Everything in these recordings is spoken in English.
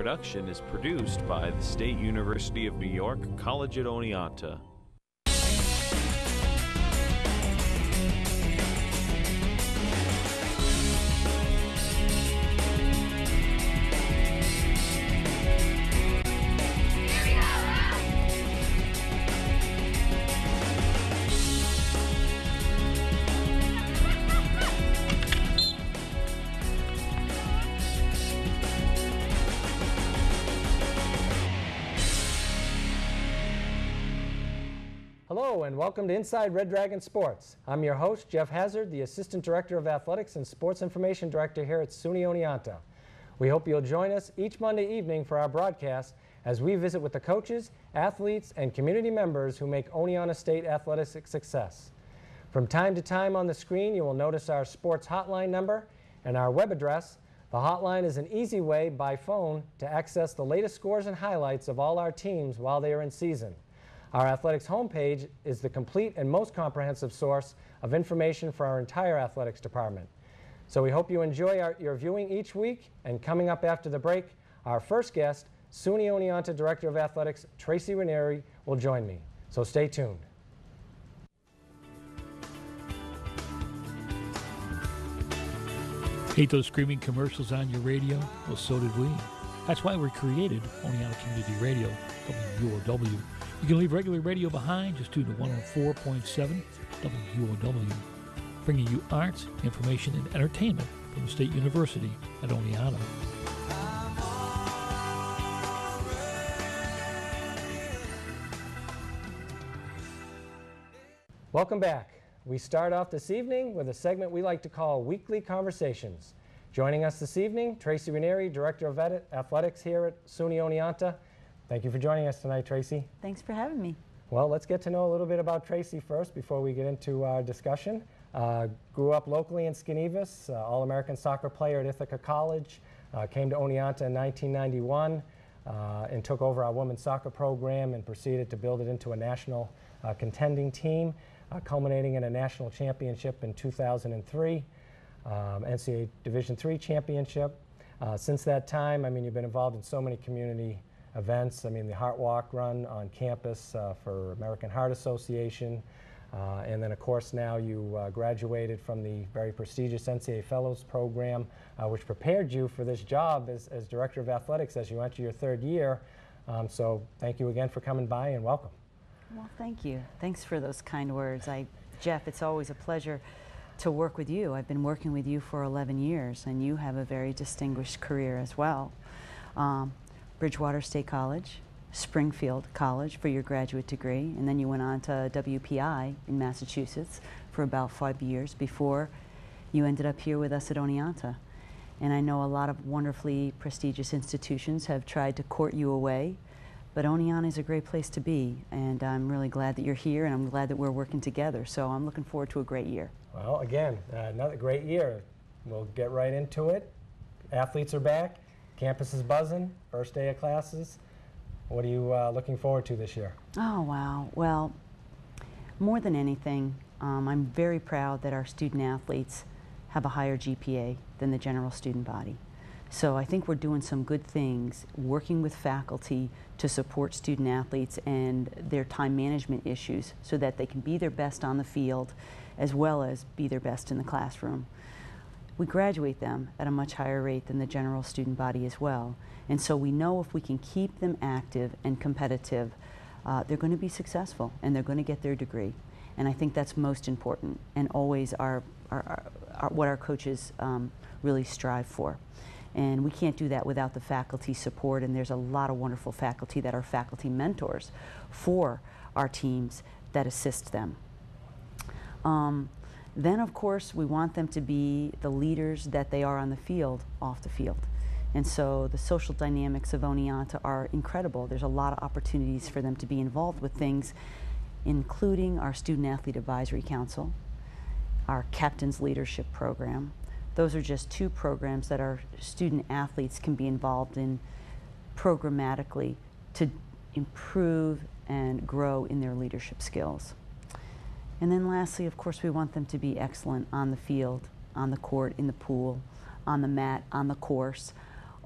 production is produced by the State University of New York College at Oneonta. Hello and welcome to Inside Red Dragon Sports. I'm your host, Geoff Hassard, the Assistant Director of Athletics and Sports Information Director here at SUNY Oneonta. We hope you'll join us each Monday evening for our broadcast as we visit with the coaches, athletes, and community members who make Oneonta State athletics a success. From time to time on the screen, you will notice our sports hotline number and our web address. The hotline is an easy way by phone to access the latest scores and highlights of all our teams while they are in season. Our athletics homepage is the complete and most comprehensive source of information for our entire athletics department. So we hope you enjoy your viewing each week, and coming up after the break, our first guest, SUNY Oneonta Director of Athletics, Tracy Ranieri, will join me. So stay tuned. Hate those screaming commercials on your radio? Well, so did we. That's why we created Oneonta Community Radio, WUOW. You can leave regular radio behind, just tune to 104.7 WUOW, bringing you arts, information, and entertainment from the State University at Oneonta. Welcome back. We start off this evening with a segment we like to call Weekly Conversations. Joining us this evening, Tracy Ranieri, Director of Athletics here at SUNY Oneonta. Thank you for joining us tonight, Tracy. Thanks for having me. Well, let's get to know a little bit about Tracy first before we get into our discussion. Grew up locally in Skenevis, All-American soccer player at Ithaca College, came to Oneonta in 1991 and took over our women's soccer program and proceeded to build it into a national contending team, culminating in a national championship in 2003, NCAA Division III championship. Since that time, I mean, you've been involved in so many community events. I mean, the Heart Walk run on campus for American Heart Association. And then, of course, now you graduated from the very prestigious NCAA Fellows program, which prepared you for this job as Director of Athletics as you enter your third year. So thank you again for coming by and welcome. Well, thank you. Thanks for those kind words. Jeff, it's always a pleasure to work with you. I've been working with you for 11 years, and you have a very distinguished career as well. Bridgewater State College, Springfield College for your graduate degree, and then you went on to WPI in Massachusetts for about 5 years before you ended up here with us at Oneonta. And I know a lot of wonderfully prestigious institutions have tried to court you away, but Oneonta is a great place to be, and I'm really glad that you're here, and I'm glad that we're working together. So I'm looking forward to a great year. Well, again, another great year. We'll get right into it. Athletes are back. Campus is buzzing, first day of classes. What are you looking forward to this year? Oh, wow. Well, more than anything, I'm very proud that our student athletes have a higher GPA than the general student body. So I think we're doing some good things, working with faculty to support student athletes and their time management issues so that they can be their best on the field as well as be their best in the classroom. We graduate them at a much higher rate than the general student body as well. And so we know if we can keep them active and competitive, they're going to be successful and they're going to get their degree. And I think that's most important and always what our coaches really strive for. And we can't do that without the faculty support, and there's a lot of wonderful faculty that are faculty mentors for our teams that assist them. Then, of course, we want them to be the leaders that they are on the field, off the field. And so the social dynamics of Oneonta are incredible. There's a lot of opportunities for them to be involved with things, including our Student Athlete Advisory Council, our Captain's Leadership Program. Those are just two programs that our student athletes can be involved in programmatically to improve and grow in their leadership skills. And then lastly, of course, we want them to be excellent on the field, on the court, in the pool, on the mat, on the course,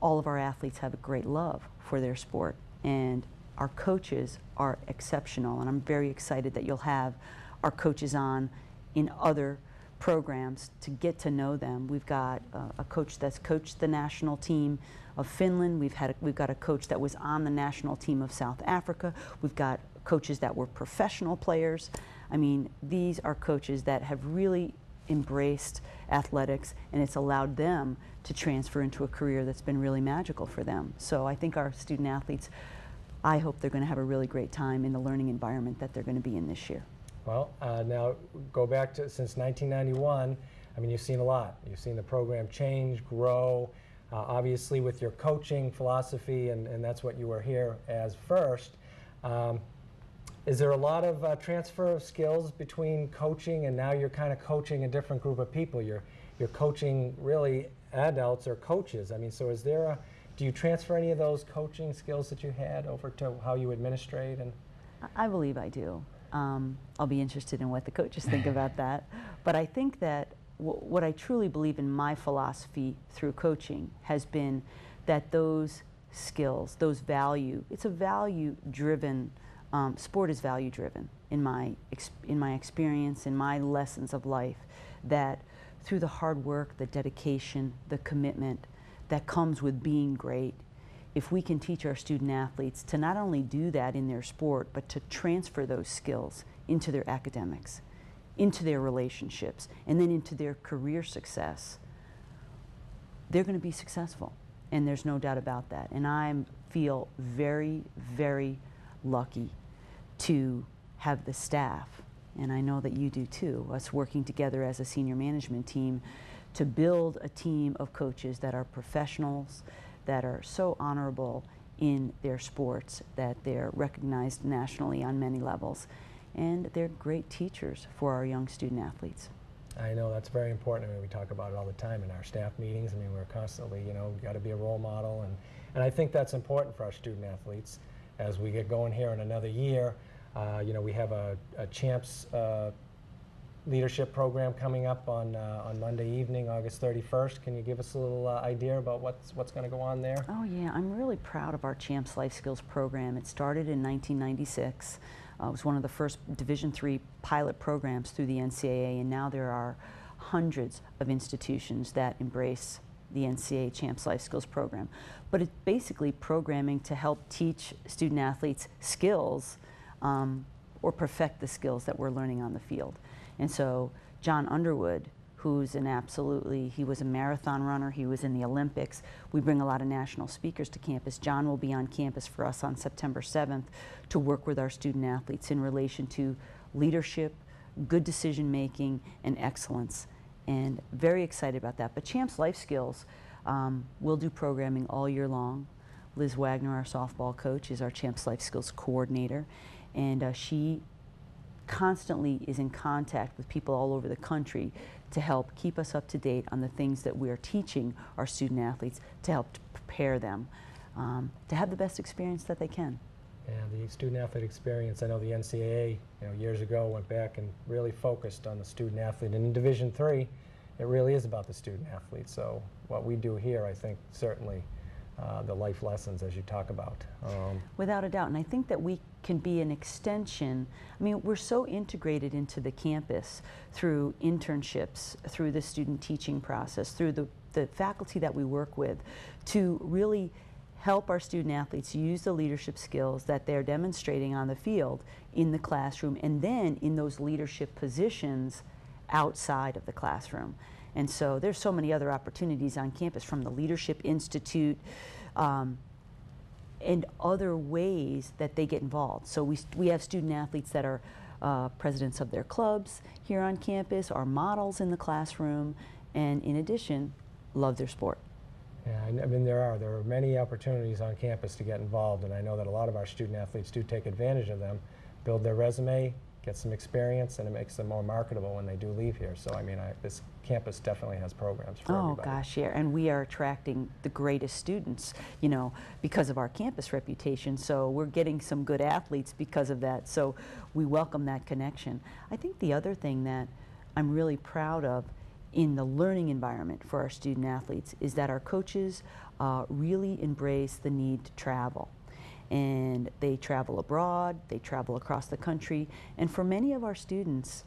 all of our athletes have a great love for their sport, and our coaches are exceptional, and I'm very excited that you'll have our coaches on in other programs to get to know them. We've got a coach that's coached the national team of Finland. We've got a coach that was on the national team of South Africa. We've got coaches that were professional players. I mean, these are coaches that have really embraced athletics, and it's allowed them to transfer into a career that's been really magical for them. So I think our student athletes, I hope they're going to have a really great time in the learning environment that they're going to be in this year. Well, now go back to since 1991. I mean, you've seen a lot. You've seen the program change, grow, obviously with your coaching philosophy, and that's what you were here as first. Is there a lot of transfer of skills between coaching and now you're kind of coaching a different group of people? You're coaching really adults or coaches. I mean, so is there do you transfer any of those coaching skills that you had over to how you administrate? And I believe I do. I'll be interested in what the coaches think about that. But I think that what I truly believe in my philosophy through coaching has been that those skills, those it's a value-driven, sport is value-driven in my experience, in my lessons of life, that through the hard work, the dedication, the commitment that comes with being great, if we can teach our student athletes to not only do that in their sport, but to transfer those skills into their academics, into their relationships, and then into their career success, they're going to be successful. And there's no doubt about that. And I feel very, very lucky to have the staff, and I know that you do too, us working together as a senior management team to build a team of coaches that are professionals, that are so honorable in their sports, that they're recognized nationally on many levels, and they're great teachers for our young student athletes. I know that's very important. I mean, we talk about it all the time in our staff meetings. I mean, we're constantly, you know, got to be a role model, and I think that's important for our student athletes as we get going here in another year. You know, we have a Champs leadership program coming up on Monday evening, August 31st. Can you give us a little idea about what's going to go on there? Oh yeah, I'm really proud of our Champs Life Skills program. It started in 1996. It was one of the first Division III pilot programs through the NCAA, and now there are hundreds of institutions that embrace the NCAA Champs Life Skills program. But it's basically programming to help teach student athletes skills or perfect the skills that we're learning on the field. And so John Underwood, who's he was a marathon runner, he was in the Olympics. We bring a lot of national speakers to campus. John will be on campus for us on September 7th to work with our student athletes in relation to leadership, good decision making, and excellence. And very excited about that. But Champs Life Skills, we'll do programming all year long. Liz Wagner, our softball coach, is our Champs Life Skills coordinator, and she constantly is in contact with people all over the country to help keep us up to date on the things that we are teaching our student athletes to help to prepare them to have the best experience that they can. And the student athlete experience, I know the NCAA, years ago went back and really focused on the student athlete. And in Division III, it really is about the student athlete. So what we do here, I think, certainly the life lessons as you talk about. Without a doubt, and I think that we can be an extension. I mean, we're so integrated into the campus through internships, through the student teaching process, through the faculty that we work with, to really help our student athletes use the leadership skills that they're demonstrating on the field in the classroom, and then in those leadership positions outside of the classroom. And so there's so many other opportunities on campus, from the Leadership Institute and other ways that they get involved. So we have student athletes that are presidents of their clubs here on campus, are models in the classroom, and in addition, love their sport. Yeah, I mean, there are many opportunities on campus to get involved, and I know that a lot of our student athletes do take advantage of them, build their resume, get some experience, and it makes them more marketable when they do leave here. So I mean, this campus definitely has programs for everybody. Oh gosh, yeah, and we are attracting the greatest students, because of our campus reputation. So we're getting some good athletes because of that. So we welcome that connection. I think the other thing that I'm really proud of in the learning environment for our student athletes is that our coaches really embrace the need to travel. And they travel abroad, they travel across the country, and for many of our students,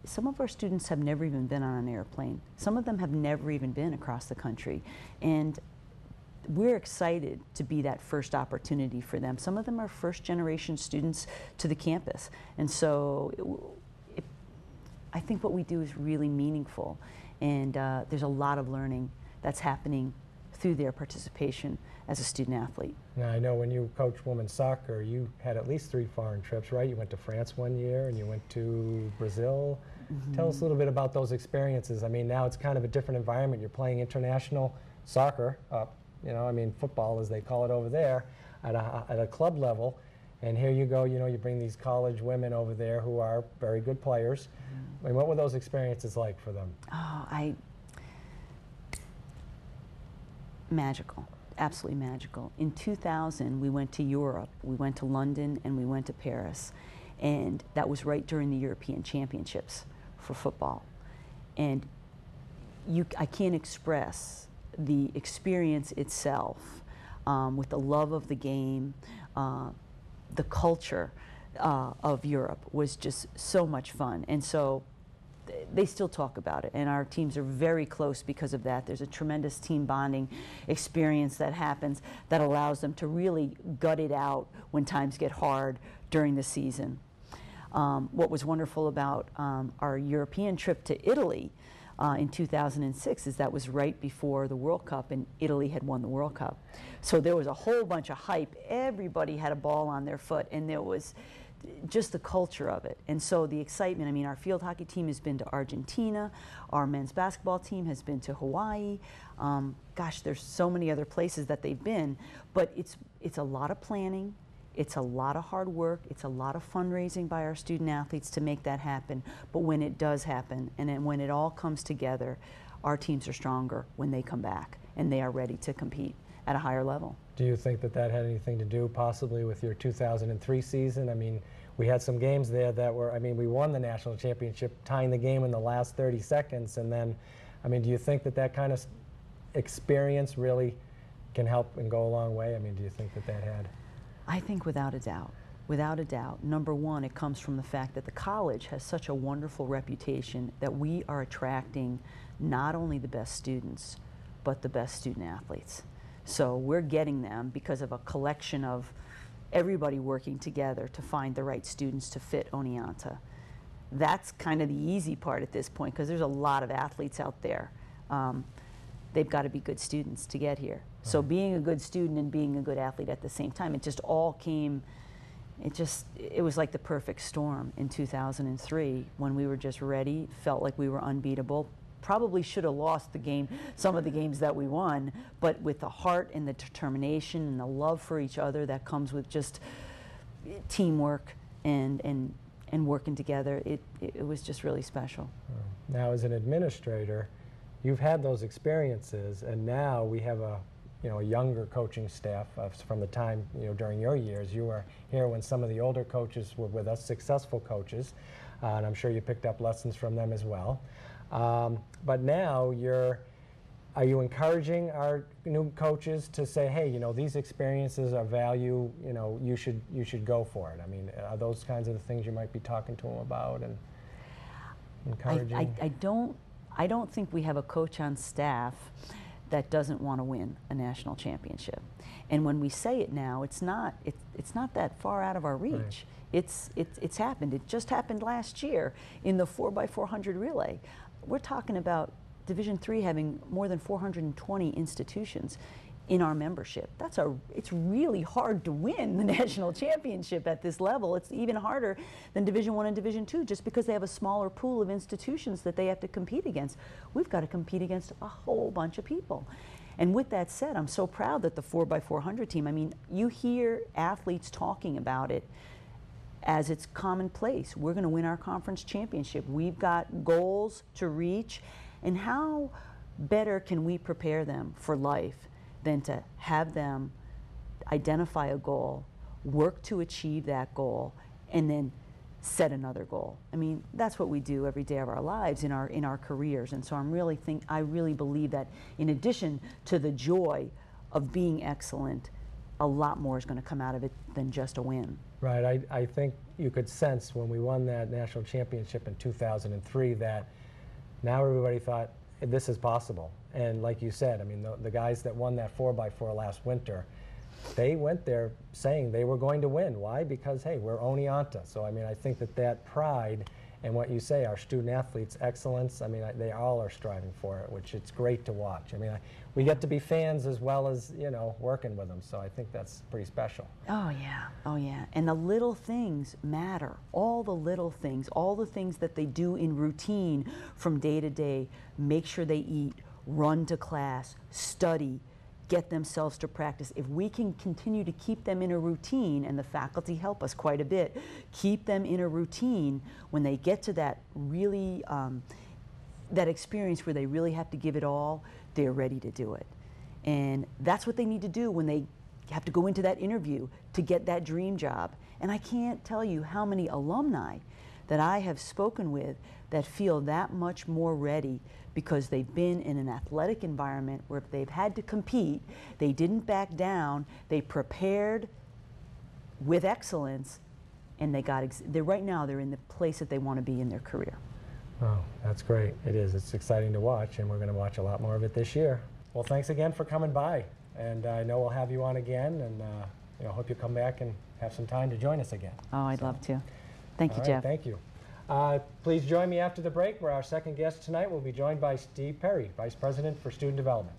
some of our students have never even been on an airplane. Some of them have never even been across the country. And we're excited to be that first opportunity for them. Some of them are first generation students to the campus. And so I think what we do is really meaningful. And there's a lot of learning that's happening through their participation as a student athlete. Now, I know when you coached women's soccer, you had at least 3 foreign trips, right? You went to France one year and you went to Brazil. Mm-hmm. Tell us a little bit about those experiences. I mean, now it's kind of a different environment. You're playing international soccer, you know, I mean, football as they call it over there, at a club level. And here you go, you know, you bring these college women over there who are very good players. Mm-hmm. I mean, what were those experiences like for them? Oh, magical, absolutely magical. In 2000, we went to Europe. We went to London and we went to Paris. And that was right during the European Championships for football. And I can't express the experience itself with the love of the game. The culture of Europe was just so much fun. And so they still talk about it, and our teams are very close because of that. There's a tremendous team bonding experience that happens that allows them to really gut it out when times get hard during the season. What was wonderful about our European trip to Italy in 2006 is that was right before the World Cup, and Italy had won the World Cup. So there was a whole bunch of hype. Everybody had a ball on their foot, and there was just the culture of it. And so the excitement, I mean, our field hockey team has been to Argentina, our men's basketball team has been to Hawaii. Gosh, there's so many other places that they've been, but it's a lot of planning, it's a lot of hard work, it's a lot of fundraising by our student athletes to make that happen. But when it does happen, and then when it all comes together, our teams are stronger when they come back, and they are ready to compete at a higher level. Do you think that that had anything to do possibly with your 2003 season? I mean, we had some games there that were, I mean, we won the national championship, tying the game in the last 30 seconds. And then, I mean, do you think that that kind of experience really can help and go a long way? I mean, do you think that that had? I think without a doubt. Without a doubt. Number one, it comes from the fact that the college has such a wonderful reputation that we are attracting not only the best students, but the best student athletes. So we're getting them because of a collection of everybody working together to find the right students to fit Oneonta. That's kind of the easy part at this point, because there's a lot of athletes out there. They've got to be good students to get here. So being a good student and being a good athlete at the same time, it just all came, it was like the perfect storm in 2003 when we were just ready, felt like we were unbeatable. Probably should have lost the game, some of the games that we won, but with the heart and the determination and the love for each other that comes with just teamwork and working together, it was just really special. Now, as an administrator, you've had those experiences, and now we have a younger coaching staff from the time, during your years. You were here when some of the older coaches were with us, successful coaches, and I'm sure you picked up lessons from them as well. But now are you encouraging our new coaches to say, hey, these experiences are value, you should go for it? I mean, are those kinds of the things you might be talking to them about and encouraging? I don't think we have a coach on staff that doesn't want to win a national championship. And when we say it now, it's not that far out of our reach. Right. It's happened. It just happened last year in the 4x400 relay. We're talking about Division III having more than 420 institutions in our membership. It's really hard to win the national championship at this level. It's even harder than Division I and Division II, just because they have a smaller pool of institutions that they have to compete against. We've got to compete against a whole bunch of people. And with that said, I'm so proud that the 4x400 team, I mean, you hear athletes talking about it as it's commonplace. We're going to win our conference championship. We've got goals to reach. And how better can we prepare them for life than to have them identify a goal, work to achieve that goal, and then set another goal? I mean, that's what we do every day of our lives in our careers. And so I really believe that in addition to the joy of being excellent, a lot more is going to come out of it than just a win. Right. I think you could sense when we won that national championship in 2003 that now everybody thought this is possible. And like you said, I mean, the guys that won that 4x4 last winter, they went there saying they were going to win. Why? Because, hey, we're Oneonta. So, I mean, I think that pride and what you say, our student athletes' excellence, I mean, they all are striving for it, which it's great to watch. I mean, we get to be fans as well as, you know, working with them. So I think that's pretty special. Oh, yeah. Oh, yeah. And the little things matter. All the little things, all the things that they do in routine from day to day, make sure they eat, run to class, study, get themselves to practice. If we can continue to keep them in a routine, and the faculty help us quite a bit, keep them in a routine, when they get to that really, that experience where they really have to give it all, they're ready to do it. And that's what they need to do when they have to go into that interview to get that dream job. And I can't tell you how many alumni that I have spoken with that feel that much more ready because they've been in an athletic environment where if they've had to compete, they didn't back down, they prepared with excellence, and they got, right now they're in the place that they want to be in their career. Oh, that's great. It is. It's exciting to watch, and we're going to watch a lot more of it this year. Well, thanks again for coming by, and I know we'll have you on again, and you know, hope you come back and have some time to join us again. Oh, I'd love to. Thank you, All right, Geoff. thank you. Please join me after the break, where our second guest tonight will be joined by Steve Perry, Vice President for Student Development.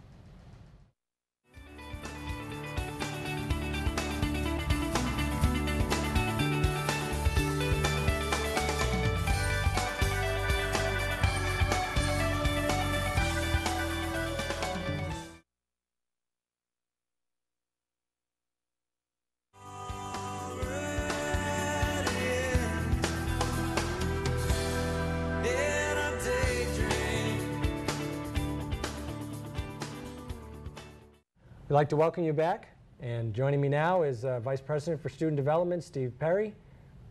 We'd like to welcome you back, and joining me now is Vice President for Student Development, Steve Perry.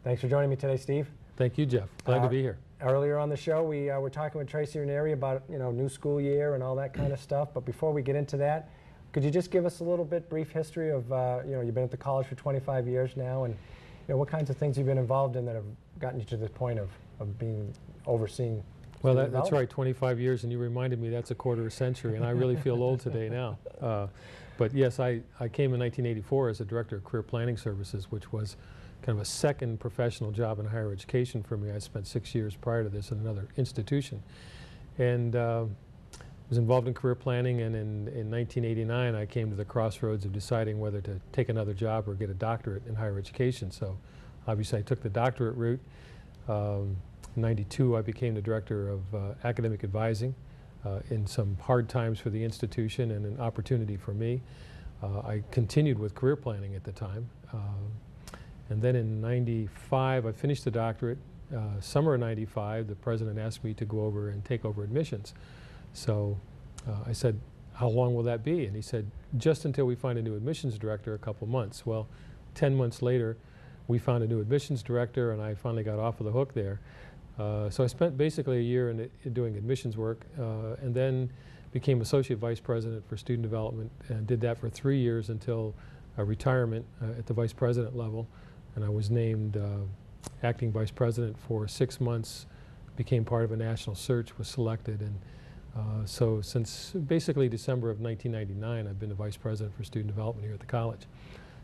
Thanks for joining me today, Steve. Thank you, Geoff. Glad to be here. Earlier on the show, we were talking with Tracy Ranieri about, you know, new school year and all that kind of stuff. But before we get into that, could you just give us a little bit brief history of, you know, you've been at the college for 25 years now, and you know, what kinds of things you've been involved in that have gotten you to this point of being overseeing? Well, that's right, 25 years, and you reminded me that's a quarter century, and I really feel old today now. But yes, I came in 1984 as a Director of Career Planning Services, which was kind of a second professional job in higher education for me. I spent 6 years prior to this in another institution. And was involved in career planning, and in 1989 I came to the crossroads of deciding whether to take another job or get a doctorate in higher education. So obviously I took the doctorate route. In 92 I became the Director of Academic Advising. In some hard times for the institution and an opportunity for me. I continued with career planning at the time. And then in 95, I finished the doctorate. Summer of 95, the president asked me to go over and take over admissions. So I said, how long will that be? And he said, just until we find a new admissions director, a couple months. Well, 10 months later, we found a new admissions director, and I finally got off of the hook there. So I spent basically a year in doing admissions work, and then became Associate Vice President for Student Development, and did that for 3 years until retirement at the Vice President level. And I was named Acting Vice President for 6 months, became part of a national search, was selected, and so since basically December of 1999, I've been the Vice President for Student Development here at the college.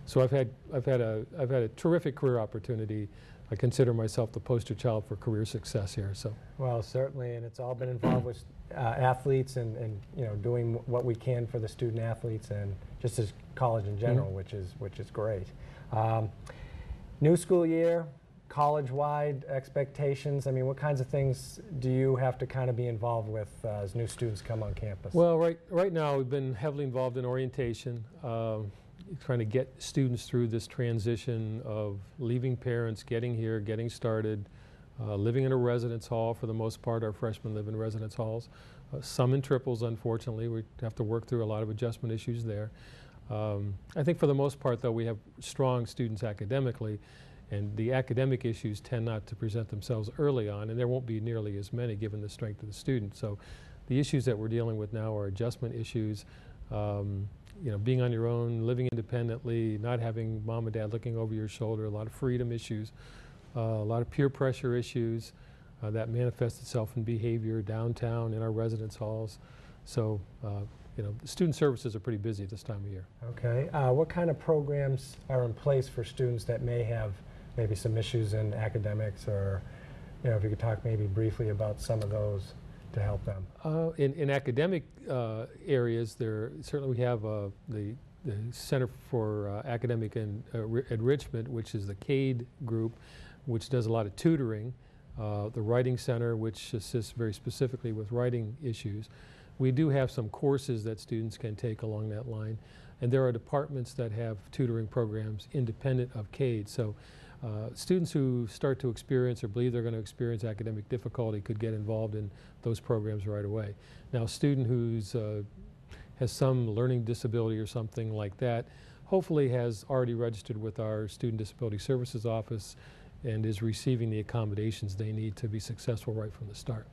So I've had a terrific career opportunity. I consider myself the poster child for career success here. So. Well, certainly, and it's all been involved with athletes and you know, doing what we can for the student athletes and just as college in general, which is great. New school year, college-wide expectations. I mean, what kinds of things do you have to kind of be involved with as new students come on campus? Well, right now we've been heavily involved in orientation. Trying to get students through this transition of leaving parents, getting here, getting started, living in a residence hall. For the most part, our freshmen live in residence halls. Some in triples, unfortunately. We have to work through a lot of adjustment issues there. I think for the most part, though, we have strong students academically, and the academic issues tend not to present themselves early on, and there won't be nearly as many given the strength of the student. So the issues that we're dealing with now are adjustment issues, being on your own, living independently, not having mom and dad looking over your shoulder, a lot of freedom issues, a lot of peer pressure issues that manifest itself in behavior downtown in our residence halls. So, the student services are pretty busy this time of year. Okay. What kind of programs are in place for students that may have maybe some issues in academics, or if you could talk maybe briefly about some of those to help them? In academic areas, certainly we have the Center for Academic Enrichment, which is the CADE group, which does a lot of tutoring. The Writing Center, which assists very specifically with writing issues. We do have some courses that students can take along that line, and there are departments that have tutoring programs independent of CADE. So students who start to experience or believe they're going to experience academic difficulty could get involved in those programs right away. Now, a student who's has some learning disability or something like that hopefully has already registered with our Student Disability Services Office and is receiving the accommodations they need to be successful right from the start.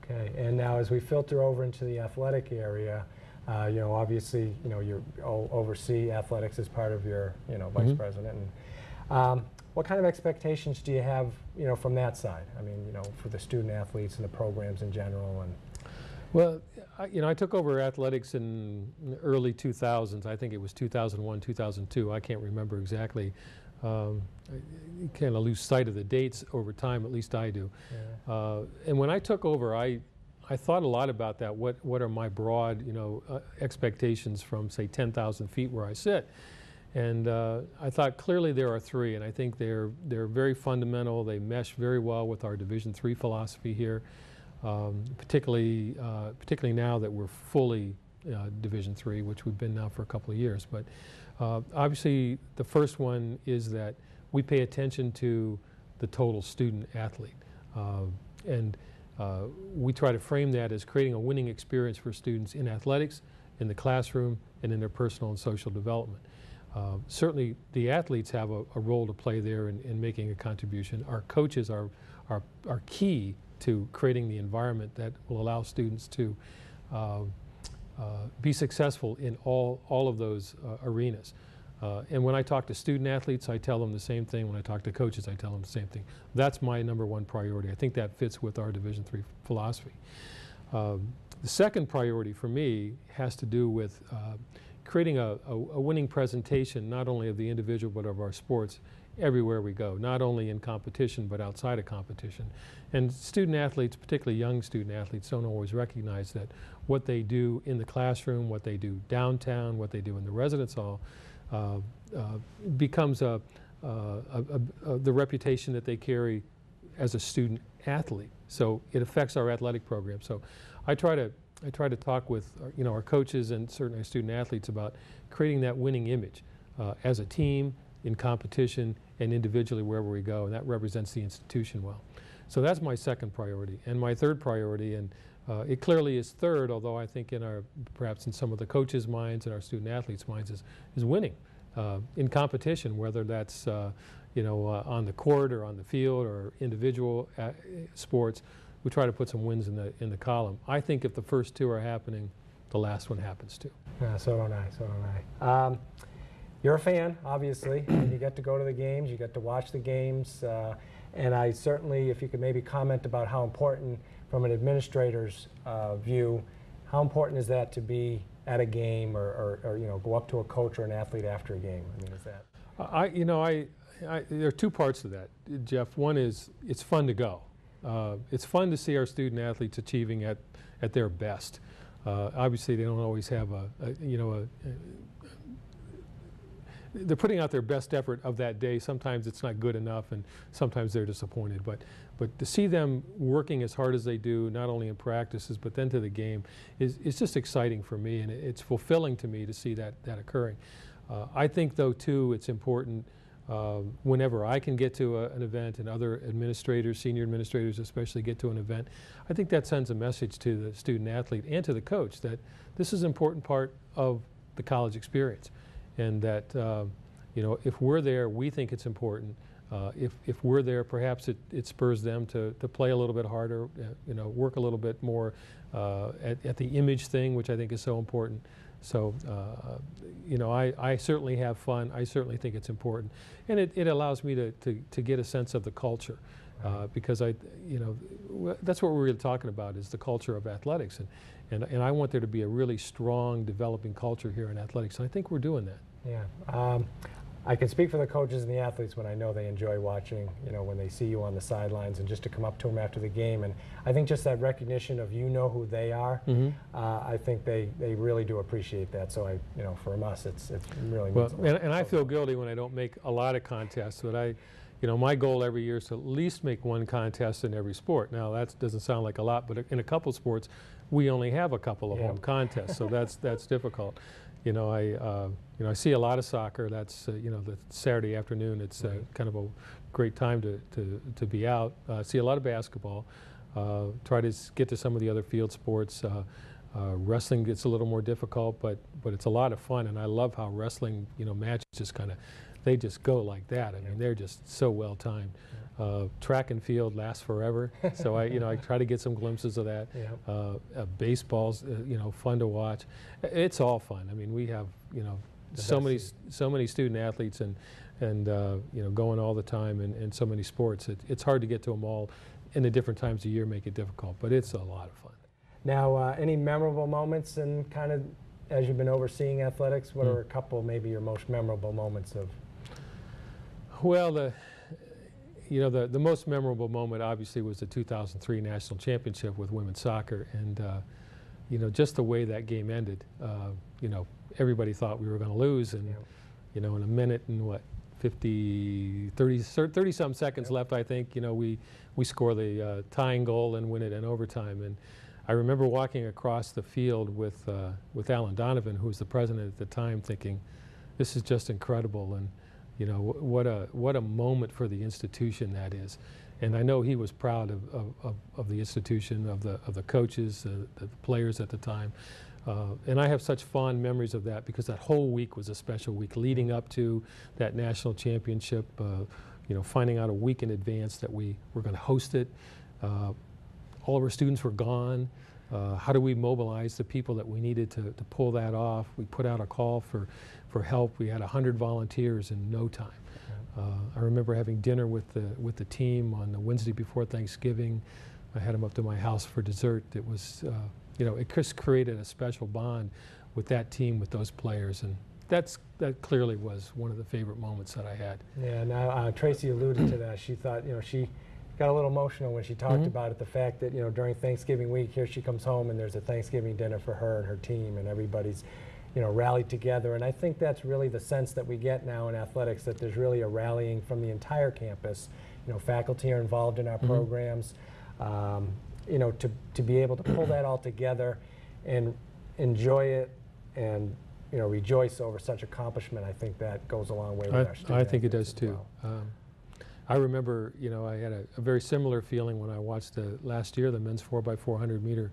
Okay, and now as we filter over into the athletic area, obviously, you oversee athletics as part of your, vice president. And, what kind of expectations do you have, from that side? I mean, for the student athletes and the programs in general. And well, I took over athletics in the early 2000s. I think it was 2001, 2002. I can't remember exactly. You kind of lose sight of the dates over time, at least I do. Yeah. And when I took over, I thought a lot about that. What are my broad, expectations from, say, 10,000 feet where I sit? And I thought clearly there are three, and I think they're very fundamental. They mesh very well with our Division III philosophy here, particularly now that we're fully Division III, which we've been now for a couple of years. But obviously, the first one is that we pay attention to the total student athlete. And we try to frame that as creating a winning experience for students in athletics, in the classroom, and in their personal and social development. Certainly, the athletes have a role to play there in making a contribution. Our coaches are key to creating the environment that will allow students to be successful in all of those arenas. And when I talk to student athletes, I tell them the same thing. When I talk to coaches, I tell them the same thing. That's my number one priority. I think that fits with our Division III philosophy. The second priority for me has to do with creating a winning presentation, not only of the individual but of our sports everywhere we go, not only in competition but outside of competition. And student athletes, particularly young student athletes, don't always recognize that what they do in the classroom, what they do downtown, what they do in the residence hall becomes the reputation that they carry as a student athlete. So it affects our athletic program. So I try to talk with our coaches and certainly our student athletes about creating that winning image as a team, in competition, and individually wherever we go, and that represents the institution well. So that's my second priority. And my third priority, and it clearly is third, although I think perhaps in some of the coaches' minds and our student athletes' minds is winning in competition, whether that's on the court or on the field or individual sports. We try to put some wins in the column. I think if the first two are happening, the last one happens too. Yeah, so don't I. You're a fan, obviously, and you get to go to the games, you get to watch the games, and I certainly, if you could maybe comment about how important, from an administrator's view, how important is that to be at a game or go up to a coach or an athlete after a game? I mean, is that? There are two parts to that, Jeff. One is it's fun to go. It's fun to see our student athletes achieving at their best. Obviously, they don't always have they're putting out their best effort of that day. Sometimes it's not good enough, and sometimes they're disappointed. But to see them working as hard as they do, not only in practices but then to the game, is just exciting for me, and it's fulfilling to me to see that occurring. I think, though, too, it's important whenever I can get to an event and other administrators, senior administrators especially, get to an event, I think that sends a message to the student athlete and to the coach that this is an important part of the college experience. And that, if we're there, we think it's important. If we're there, perhaps it spurs them to play a little bit harder, work a little bit more at the image thing, which I think is so important. So, you know, I certainly have fun. I certainly think it's important. And it allows me to get a sense of the culture. Because you know, that's what we're really talking about, is the culture of athletics. And I want there to be a really strong developing culture here in athletics. And I think we're doing that. Yeah. I can speak for the coaches and the athletes when I know they enjoy watching, you know, when they see you on the sidelines and just to come up to them after the game. And I think just that recognition of, you know, who they are, I think they really do appreciate that. So you know, from us, it really means a lot. And I feel guilty when I don't make a lot of contests, but you know, my goal every year is to at least make one contest in every sport. Now, that doesn't sound like a lot, but in a couple sports, we only have a couple of home contests, so that's difficult. You know, I see a lot of soccer. That's you know, the Saturday afternoon. It's kind of a great time to be out. See a lot of basketball. Try to get to some of the other field sports. Wrestling gets a little more difficult, but it's a lot of fun, and I love how wrestling, you know, matches just kind of, they just go like that. I mean, they're just so well timed. Track and field lasts forever, so I try to get some glimpses of that. Baseball's you know, fun to watch. It's all fun. I mean, we have, you know, so many student athletes and you know, going all the time in so many sports. It's hard to get to them all, and the different times of year make it difficult, but it's a lot of fun. Now, any memorable moments and kind of as you've been overseeing athletics, what are a couple maybe your most memorable moments of? Well, the most memorable moment obviously was the 2003 national championship with women's soccer, and you know, just the way that game ended. You know, everybody thought we were going to lose, and you know, in a minute and 30 some seconds left, I think, you know, we score the tying goal and win it in overtime. And I remember walking across the field with Alan Donovan, who was the president at the time, thinking, this is just incredible. And you know, what a moment for the institution that is. And I know he was proud of the institution, of the coaches, the players at the time. And I have such fond memories of that, because that whole week was a special week leading up to that national championship. You know, finding out a week in advance that we were going to host it. All of our students were gone. How do we mobilize the people that we needed to pull that off? We put out a call for help. We had 100 volunteers in no time. I remember having dinner with the team on the Wednesday before Thanksgiving. I had them up to my house for dessert. It was, you know, it just created a special bond with that team, with those players, and that clearly was one of the favorite moments that I had. Yeah. Now Tracy alluded to that. She thought, you know, she got a little emotional when she talked about it. The fact that, you know, during Thanksgiving week, here she comes home and there's a Thanksgiving dinner for her and her team, and everybody's, you know, rallied together. And I think that's really the sense that we get now in athletics, that there's really a rallying from the entire campus. You know, faculty are involved in our programs. You know, to be able to pull that all together and enjoy it and, you know, rejoice over such accomplishment, I think that goes a long way with our students. I think it does too. Well. I remember, you know, I had a very similar feeling when I watched last year the men's 4x400 meter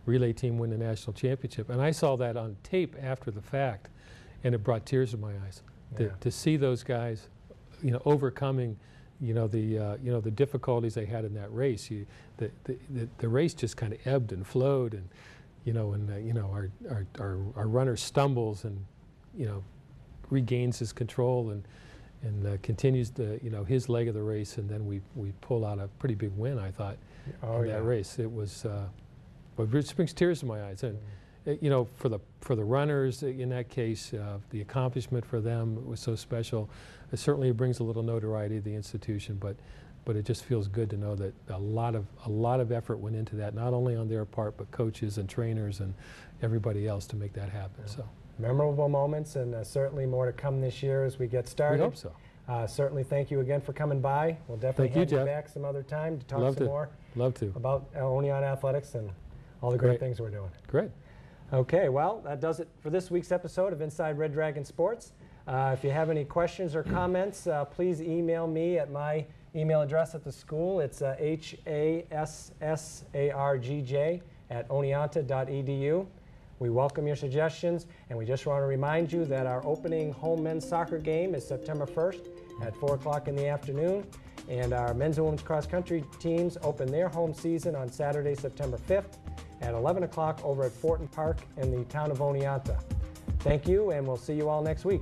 relay team win the national championship, and I saw that on tape after the fact, and it brought tears to my eyes. To see those guys, you know, overcoming, you know, the difficulties they had in that race. The race just kind of ebbed and flowed, and you know, our runner stumbles and, you know, regains his control and continues his leg of the race, and then we pull out a pretty big win, I thought, in that race. It was, but it brings tears to my eyes, and you know, for the runners in that case, the accomplishment for them was so special. It certainly brings a little notoriety to the institution, but it just feels good to know that a lot of effort went into that, not only on their part, but coaches and trainers and everybody else to make that happen. So. Memorable moments, and certainly more to come this year as we get started. We hope so. Certainly thank you again for coming by. We'll definitely have you back some other time to talk some more about Oneonta athletics and all the great things we're doing. Great. Okay, well, that does it for this week's episode of Inside Red Dragon Sports. If you have any questions or comments, please email me at my email address at the school. It's hassargj@oneonta.edu. We welcome your suggestions, and we just want to remind you that our opening home men's soccer game is September 1st at 4 o'clock in the afternoon, and our men's and women's cross-country teams open their home season on Saturday, September 5th at 11 o'clock over at Fortin Park in the town of Oneonta. Thank you, and we'll see you all next week.